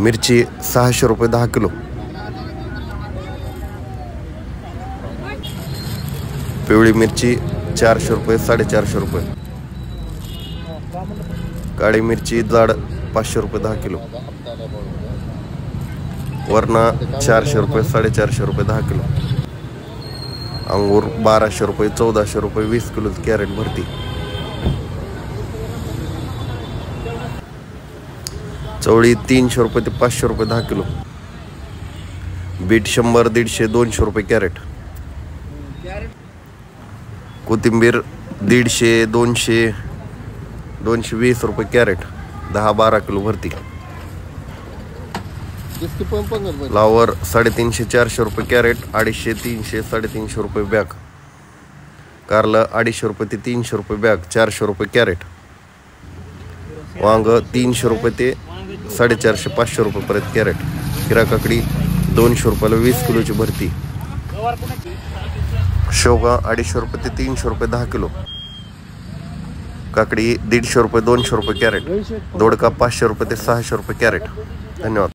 मिरची 600 रुपये 10 किलो. पिवळी मिरची 400 रुपये 450 रुपये. काळी मिरची जाड 500 रुपये 10 किलो. वरणा 400 रुपये 450 रुपये 10 किलो. अंगूर 1200 रुपये 1400 रुपये 20 किलो कॅरेट भरती. चवळी 300 रुपये ते 500 रुपये 10 किलो. बीट 100 150 200 रुपये कॅरेट. कोथिंबीर 150 200 220 रुपये कॅरेट 10-12 किलो भरती. फ्लावर 350 400 रुपये कॅरेट 250 300 350 रुपये बॅग. कारलं 250 रुपये ते 300 रुपये बॅग 400 रुपये कॅरेट. वांग 300 रुपये ते 450 500 रुपये पर्यंत कॅरेट. हिरा काकडी 200 रुपयाला 20 किलोची भरती. शेवगा 250 रुपये ते 300 रुपये 10 किलो. काकडी 150 रुपये 200 रुपये कॅरेट. दोडका 500 रुपये ते 600 रुपये कॅरेट. धन्यवाद.